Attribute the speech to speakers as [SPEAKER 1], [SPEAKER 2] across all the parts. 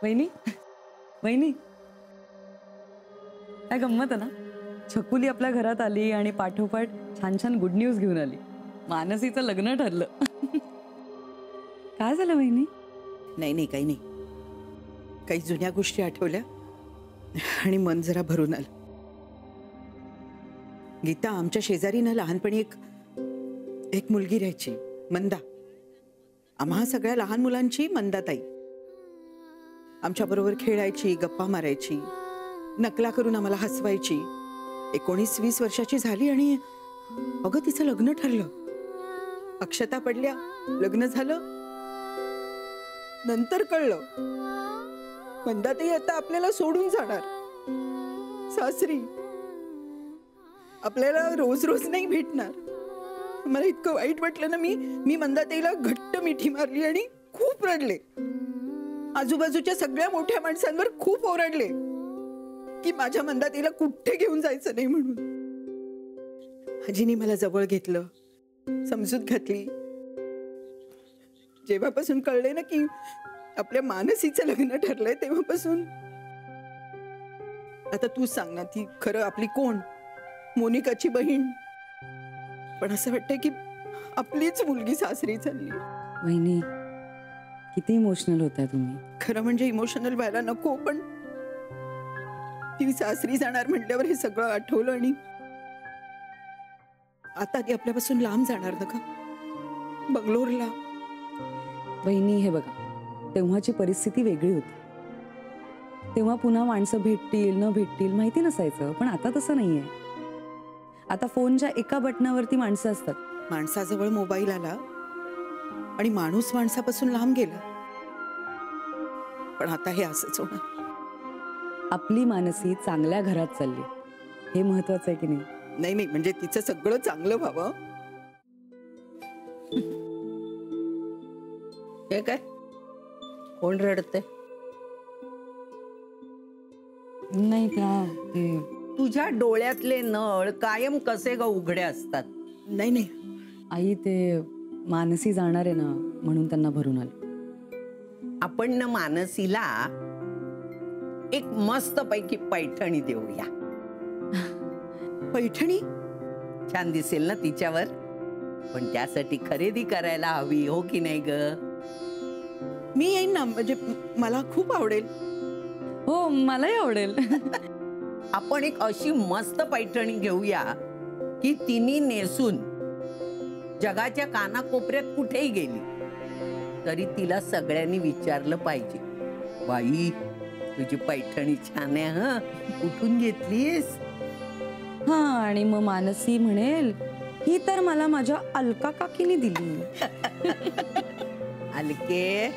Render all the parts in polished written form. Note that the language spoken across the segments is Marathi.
[SPEAKER 1] वहिनी वहिनी काय गंमत आहे ना, छकुली आपल्या घरात आली आणि पाठोपाठ छान छान गुड न्यूज घेऊन आली. मानसीचं लग्न ठरलं. काय झालं वहिनी?
[SPEAKER 2] नाही नाही काही नाही, काही जुन्या गोष्टी आठवल्या आणि मन जरा भरून आलं. गीता, आमच्या शेजारी ना लहानपणी एक मुलगी राहायची, मंदा. आम्हा सगळ्या लहान मुलांची मंदाताई. आमच्या बरोबर खेळायची, गप्पा मारायची, नकला करून आम्हाला हसवायची. 19-20 वर्षाची झाली आणि अगं तिचं लग्न ठरलं. अक्षता पडल्या, लग्न झालं. नंतर कळलं मंदाताई आता आपल्याला सोडून जाणार. सासरी आपल्याला रोज रोज नाही भेटणार. मला इतकं वाईट वाटलं ना, मी मंदाताईला घट्ट मिठी मारली आणि खूप रडले. आजूबाजूच्या सगळ्या मोठ्या माणसांवर खूप ओरडले की माझ्या मंदाताईला कुठे घेऊन जायचं नाही म्हणून. आजीने मला जवळ घेतलं, समजूत घातली. जेव्हापासून कळले ना की आपल्या मानसीचं लग्न ठरलंय, तेव्हापासून आता तू सांग ना, ती खरं आपली कोण? मोनिकाची बहीण. पण असं वाटतंय की आपलीच मुलगी सासरी चालली.
[SPEAKER 1] वहिनी किती इमोशनल होताय तुम्ही.
[SPEAKER 2] खरं म्हणजे इमोशनल व्हायला नको, पण ती सासरी जाणार म्हटल्यावर हे सगळं आठवलं. आणि आता ती आपल्यापासून लांब जाणार ना का, बंगलोरला.
[SPEAKER 1] वहिनी हे बघा, तेव्हाची परिस्थिती वेगळी होती. तेव्हा पुन्हा माणसं भेटतील न भेटतील माहिती नसायचं, पण आता तसं नाहीये. आता फोनच्या एका बटनावरती माणसं असतात.
[SPEAKER 2] माणसाजवळ मोबाईल आला आणि माणूस माणसापासून लांब गेला. पण आता हे असंच होणार.
[SPEAKER 1] आपली मानसी चांगल्या घरात चालली, हे महत्वाचं आहे की नाही?
[SPEAKER 2] नाही नाही, म्हणजे तिचं सगळं चांगलं व्हावं. हे काय, कोण रडते?
[SPEAKER 1] नाही त्या ते
[SPEAKER 3] तुझ्या डोळ्यातले नळ कायम कसे ग उघडे असतात?
[SPEAKER 2] नाही नाही
[SPEAKER 1] आई, ते मानसी जाणार आहे ना म्हणून त्यांना भरून आलं.
[SPEAKER 3] आपण न मानसीला एक मस्त पैकी पैठणी देऊया.
[SPEAKER 2] पैठणी
[SPEAKER 3] छान दिसेल ना तिच्यावर. पण त्यासाठी खरेदी करायला हवी, हो की नाही ग?
[SPEAKER 2] मी येईन ना, म्हणजे मला खूप आवडेल.
[SPEAKER 1] हो, मलाही आवडेल.
[SPEAKER 3] आपण एक अशी मस्त पैठणी घेऊया की तिने नेसून जगाच्या कानाकोपऱ्यात कुठेही गेली तरी तिला सगळ्यांनी विचारलं पाहिजे, बाई तुझी पैठणी छान आहे, हा कुठून घेतलीस?
[SPEAKER 1] हा, आणि मग मानसी म्हणेल ही तर मला माझ्या अलका काकीने दिली.
[SPEAKER 3] अलके,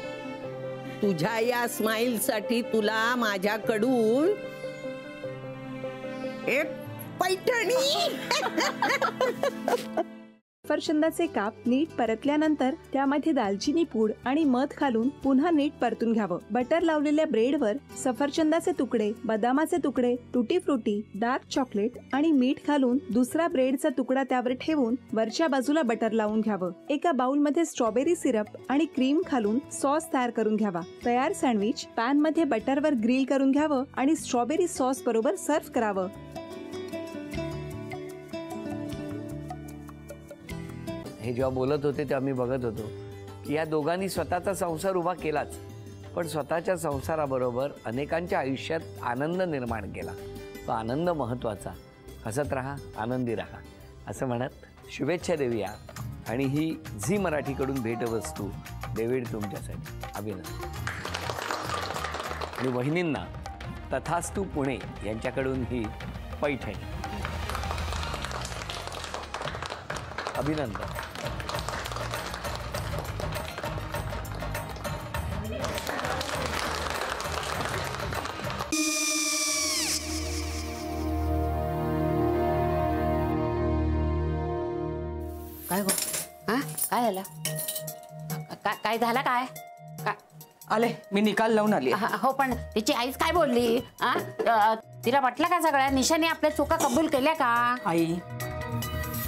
[SPEAKER 3] तुझ्या या स्माइल साठी तुला माझ्याकडून एक पैठणी.
[SPEAKER 4] सफरचंदाचे काप नीट परतल्यानंतर त्यामध्ये दालचिनी पूड आणि मध घालून पुन्हा नीट परतून घ्यावं. बटर लावलेल्या ब्रेडवर सफरचंदाचे तुकडे, बदामाचे तुकडे, टुटी फ्रुटी, डार्क चॉकलेट आणि मीठ घालून दुसरा ब्रेडचा तुकडा त्यावर ठेवून वरच्या बाजूला बटर लावून घ्यावं. एका बाउलमध्ये स्ट्रॉबेरी सिरप आणि क्रीम घालून सॉस तयार करून घ्यावा. तयार सँडविच पॅन मध्ये बटरवर ग्रिल करून घ्यावं आणि स्ट्रॉबेरी सॉस बरोबर सर्व्ह करावं.
[SPEAKER 5] हे जेव्हा बोलत होते तेव्हा मी बघत होतो की या दोघांनी स्वतःचा संसार उभा केलाच, पण स्वतःच्या संसाराबरोबर अनेकांच्या आयुष्यात आनंद निर्माण केला. तो आनंद महत्त्वाचा. हसत राहा, आनंदी राहा असं म्हणत शुभेच्छा देऊया. आणि ही झी मराठीकडून भेटवस्तू डेव्हिड तुमच्यासाठी. अभिनंदन. आणि वहिनींना तथास्तू पुणे यांच्याकडून ही पैठणी. अभिनंदन.
[SPEAKER 6] काय गो? हा काय झालं? काय झालं? काय
[SPEAKER 7] आले, मी निकाल लावून आली.
[SPEAKER 6] हो, पण तिची आईच काय बोलली? तिला वाटलं का सगळ्या निशाने आपल्या चुका कबूल केल्या का?
[SPEAKER 7] आई,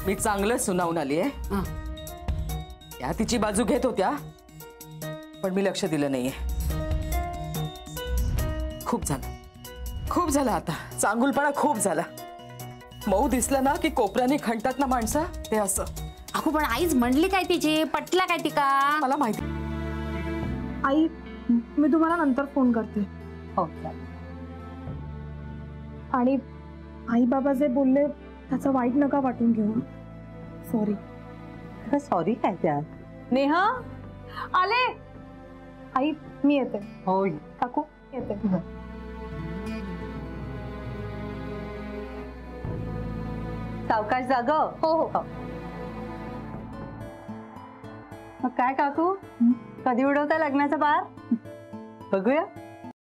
[SPEAKER 7] मी चांगलं सुनावून आली आहे. त्या तिची बाजू घेत होत्या, पण मी लक्ष दिलं नाहीये. खूप झालं, खूप झालं आता. चांगुलपणा खूप झाला. मऊ दिसलं ना की कोपऱ्याने खणतात ना माणसं, ते असं.
[SPEAKER 6] अगो पण आईच म्हणली काय तिची, पटला काय ती का?
[SPEAKER 7] मला माहिती.
[SPEAKER 8] आई, मी तुम्हाला नंतर फोन करते.
[SPEAKER 6] हो.
[SPEAKER 8] आणि आई बाबा जे बोलले त्याचं वाईट नका वाटून घेऊ. सॉरी.
[SPEAKER 3] सॉरी काय त्या?
[SPEAKER 8] नेहा आले. आई मी येते.
[SPEAKER 3] हो
[SPEAKER 8] काकू येते.
[SPEAKER 3] सावकाश जाग.
[SPEAKER 8] हो हो.
[SPEAKER 3] मग काय काकू, कधी उडवता लग्नाचा बार? बघूया.